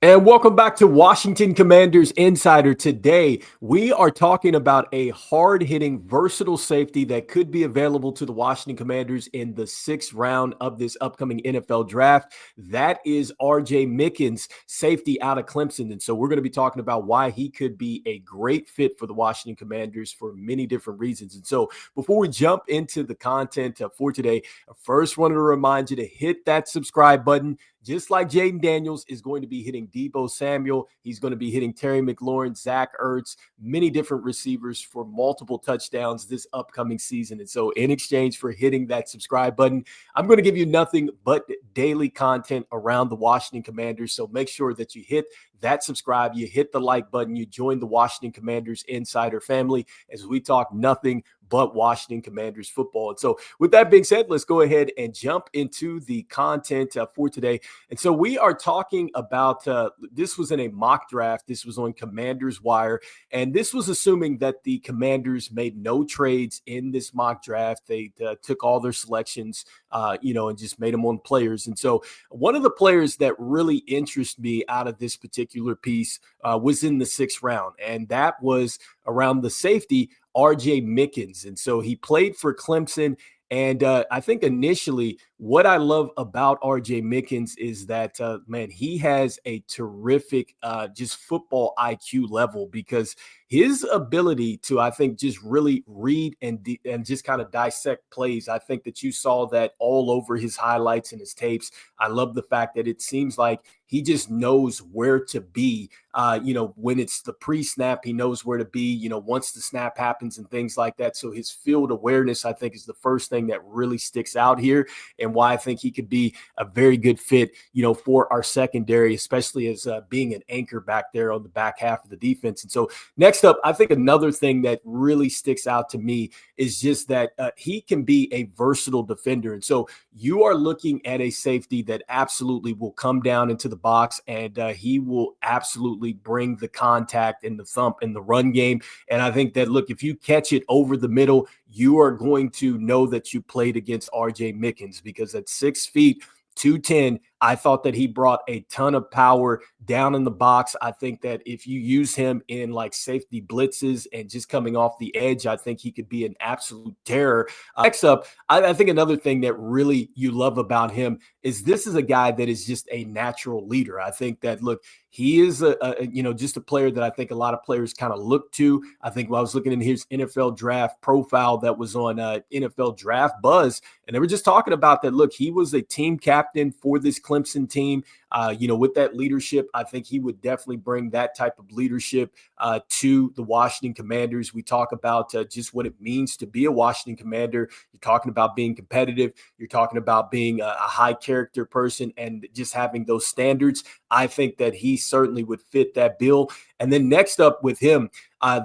And welcome back to Washington Commanders Insider. Today, we are talking about a hard-hitting, versatile safety that could be available to the Washington Commanders in the sixth round of this upcoming NFL draft. That is R.J. Mickens, safety out of Clemson. And so we're going to be talking about why he could be a great fit for the Washington Commanders for many different reasons. And so before we jump into the content for today, I first wanted to remind you to hit that subscribe button. Just like Jaden Daniels is going to be hitting Deebo Samuel, he's going to be hitting Terry McLaurin, Zach Ertz, many different receivers for multiple touchdowns this upcoming season. And so in exchange for hitting that subscribe button, I'm going to give you nothing but daily content around the Washington Commanders. So make sure that you hit that subscribe, you hit the like button, you join the Washington Commanders Insider family as we talk nothing but Washington Commanders football. And so with that being said, let's go ahead and jump into the content for today. And so we are talking about, this was in a mock draft. This was on Commanders Wire. And this was assuming that the Commanders made no trades in this mock draft. They took all their selections, and just made them on players. And so one of the players that really interested me out of this particular piece was in the sixth round. And that was around the safety, R.J. Mickens. And so he played for Clemson. And I think initially what I love about R.J. Mickens is that, he has a terrific just football IQ level, because his ability to, I think, just really read and just kind of dissect plays. I think that you saw that all over his highlights and his tapes. I love the fact that it seems like he just knows where to be. When it's the pre-snap, he knows where to be, once the snap happens and things like that. So his field awareness, I think, is the first thing that really sticks out here, and why I think he could be a very good fit, for our secondary, especially as being an anchor back there on the back half of the defense. And so next up, I think another thing that really sticks out to me is just that he can be a versatile defender. And so you are looking at a safety that absolutely will come down into the box, and he will absolutely bring the contact and the thump in the run game. And I think that, look, if you catch it over the middle, you are going to know that you played against R.J. Mickens, because at 6 feet, 210, I thought that he brought a ton of power down in the box. I think that if you use him in like safety blitzes and just coming off the edge, I think he could be an absolute terror. Next up, I think another thing that really you love about him is this is a guy that is just a natural leader. I think that, look, he is just a player that I think a lot of players kind of look to. I think when I was looking in his NFL draft profile that was on NFL Draft Buzz, and they were just talking about that, look, he was a team captain for this Clemson team. With that leadership, I think he would definitely bring that type of leadership to the Washington Commanders. We talk about just what it means to be a Washington Commander. You're talking about being competitive. You're talking about being a high character person and just having those standards. I think that he certainly would fit that bill. And then next up with him,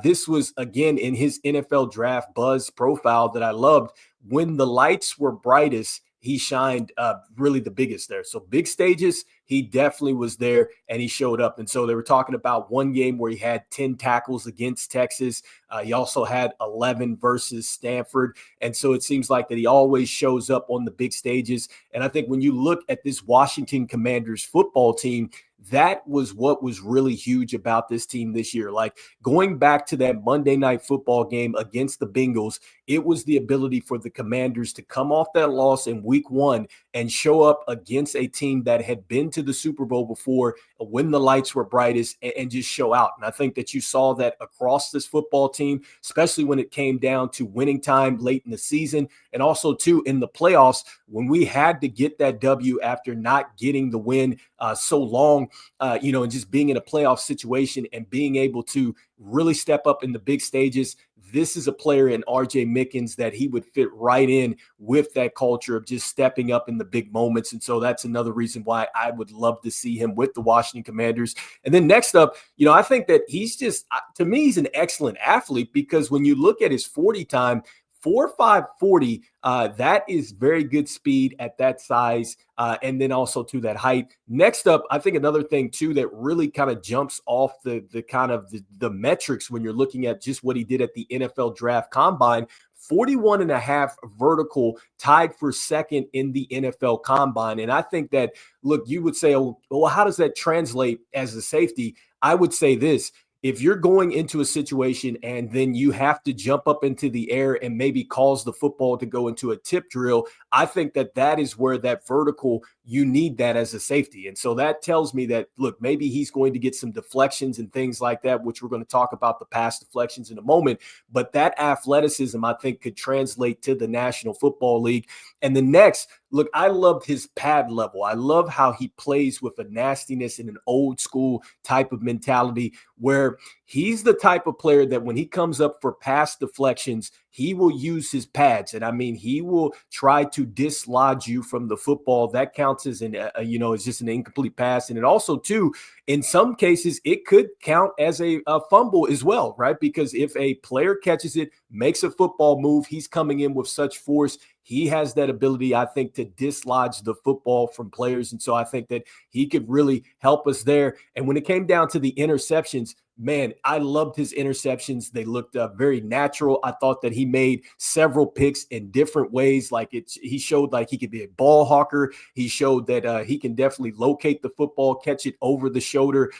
this was, again, in his NFL Draft Buzz profile that I loved. When the lights were brightest, he shined really the biggest there. So big stages, he definitely was there, and he showed up. And so they were talking about one game where he had 10 tackles against Texas. He also had 11 versus Stanford. And so it seems like that he always shows up on the big stages. And I think when you look at this Washington Commanders football team, that was what was really huge about this team this year. Like, going back to that Monday Night Football game against the Bengals, it was the ability for the Commanders to come off that loss in week 1 and show up against a team that had been to the Super Bowl before, when the lights were brightest, and just show out. And I think that you saw that across this football team, especially when it came down to winning time late in the season, and also too in the playoffs when we had to get that W after not getting the win so long, and just being in a playoff situation and being able to really step up in the big stages. This is a player in R.J. Mickens that he would fit right in with that culture of just stepping up in the big moments. And so that's another reason why I would love to see him with the Washington Commanders. And then next up, I think that he's just, to me, he's an excellent athlete, because when you look at his 40 time, 4.5 40, that is very good speed at that size, and then also to that height. Next up, I think another thing too that really kind of jumps off the kind of the metrics when you're looking at just what he did at the NFL Draft Combine, 41 and a half vertical, tied for second in the NFL combine. And I think that, look, you would say, oh, well, how does that translate as a safety? I would say this. If you're going into a situation and then you have to jump up into the air and maybe cause the football to go into a tip drill, I think that that is where that vertical, you need that as a safety. And so that tells me that, look, maybe he's going to get some deflections and things like that, which we're going to talk about the pass deflections in a moment. But that athleticism, I think, could translate to the National Football League. And the next, look, I loved his pad level. I love how he plays with a nastiness and an old school type of mentality where he's the type of player that when he comes up for pass deflections, he will use his pads. And I mean, he will try to dislodge you from the football. That counts as it's just an incomplete pass. And it also, too, in some cases, it could count as a fumble as well, right? Because if a player catches it, makes a football move, he's coming in with such force. He has that ability, I think, to dislodge the football from players. And so I think that he could really help us there. And when it came down to the interceptions, man, I loved his interceptions. They looked very natural. I thought that he made several picks in different ways. He showed like he could be a ball hawker. He showed that he can definitely locate the football, catch it over the shoulder.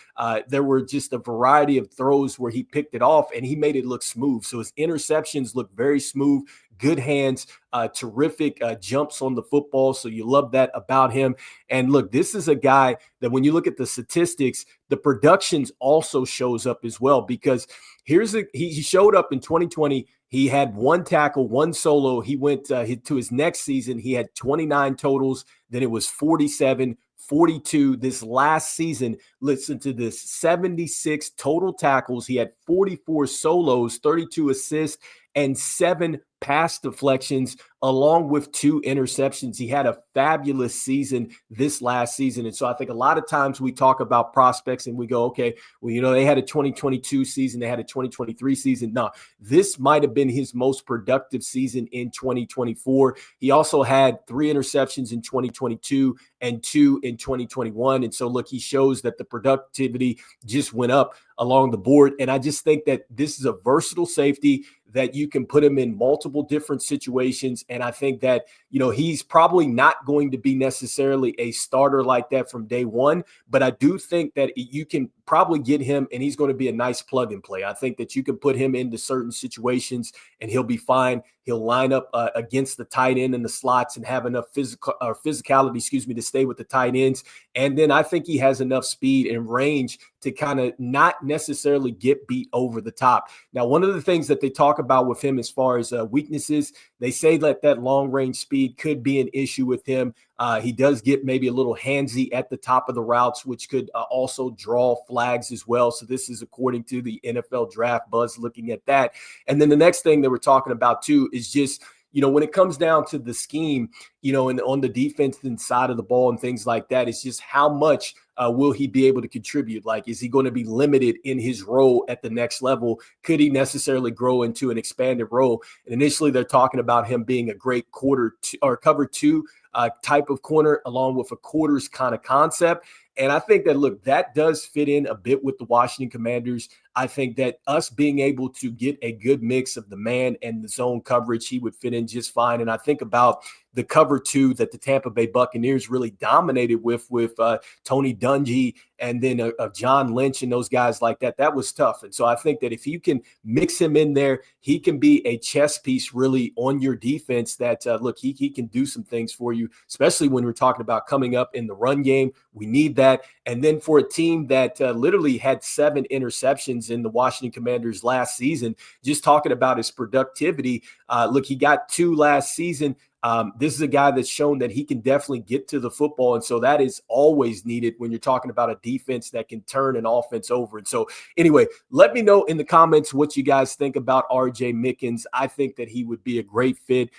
There were just a variety of throws where he picked it off and he made it look smooth. So his interceptions look very smooth. Good hands, terrific jumps on the football. So you love that about him. And look, this is a guy that when you look at the statistics, the productions also shows up as well, because he showed up in 2020. He had one tackle, one solo. He went to his next season. He had 29 totals. Then it was 47, 42. This last season, listen to this, 76 total tackles. He had 44 solos, 32 assists, and 7 pass deflections, along with 2 interceptions. He had a fabulous season this last season. And so I think a lot of times we talk about prospects and we go, okay, well, they had a 2022 season, they had a 2023 season. No, this might have been his most productive season in 2024. He also had 3 interceptions in 2022 and 2 in 2021. And so, look, he shows that the productivity just went up along the board. And I just think that this is a versatile safety that you can put him in multiple different situations. And I think that, he's probably not going to be necessarily a starter like that from day one, but I do think that you can probably get him and he's going to be a nice plug and play. I think that you can put him into certain situations and he'll be fine. He'll line up against the tight end in the slots and have enough physicality, to stay with the tight ends. And then I think he has enough speed and range to kind of not necessarily get beat over the top. Now, one of the things that they talk about with him as far as weaknesses, they say that long range speed could be an issue with him. He does get maybe a little handsy at the top of the routes, which could also draw flags as well. So this is according to the NFL Draft Buzz looking at that. And then the next thing that we're talking about too is just, when it comes down to the scheme, and on the defensive side of the ball and things like that, it's just how much will he be able to contribute? Like, is he going to be limited in his role at the next level? Could he necessarily grow into an expanded role? And initially, they're talking about him being a great cover 2 type of corner, along with a quarters kind of concept. And I think that, look, that does fit in a bit with the Washington Commanders. I think that us being able to get a good mix of the man and the zone coverage, he would fit in just fine. And I think about the cover 2 that the Tampa Bay Buccaneers really dominated with Tony Dungy and then John Lynch and those guys like that. That was tough. And so I think that if you can mix him in there, he can be a chess piece really on your defense that, look, he can do some things for you, especially when we're talking about coming up in the run game. We need that. And then for a team that literally had 7 interceptions in the Washington Commanders last season, just talking about his productivity, look, he got 2 last season. This is a guy that's shown that he can definitely get to the football. And so that is always needed when you're talking about a defense that can turn an offense over. And so anyway, let me know in the comments what you guys think about RJ Mickens. I think that he would be a great fit,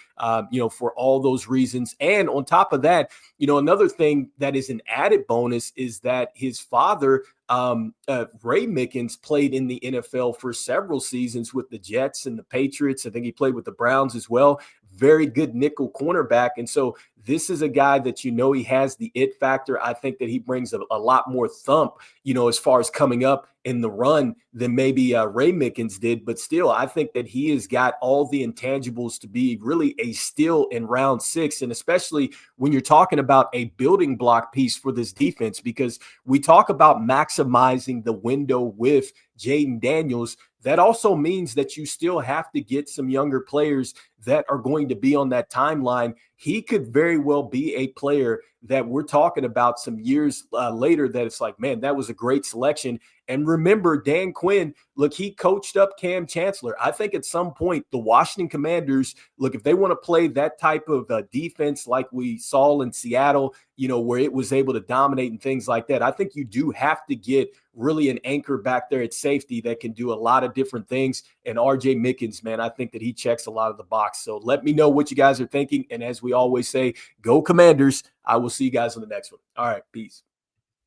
for all those reasons. And on top of that, another thing that is an added bonus is that his father, Ray Mickens, played in the NFL for several seasons with the Jets and the Patriots. I think he played with the Browns as well. very good nickel cornerback. And so this is a guy that he has the it factor. I think that he brings a lot more thump, as far as coming up in the run than maybe Ray Mickens did. But still, I think that he has got all the intangibles to be really a steal in round 6. And especially when you're talking about a building block piece for this defense, because we talk about maximizing the window with Jaden Daniels. That also means that you still have to get some younger players that are going to be on that timeline. He could very well be a player that we're talking about some years later that it's like, man, that was a great selection. And remember, Dan Quinn, look, he coached up Cam Chancellor. I think at some point, the Washington Commanders, look, if they want to play that type of defense like we saw in Seattle, where it was able to dominate and things like that, I think you do have to get really an anchor back there at safety that can do a lot of different things. And RJ Mickens, man, I think that he checks a lot of the box. So let me know what you guys are thinking. And as we always say, go Commanders. I will see you guys on the next one. All right, peace.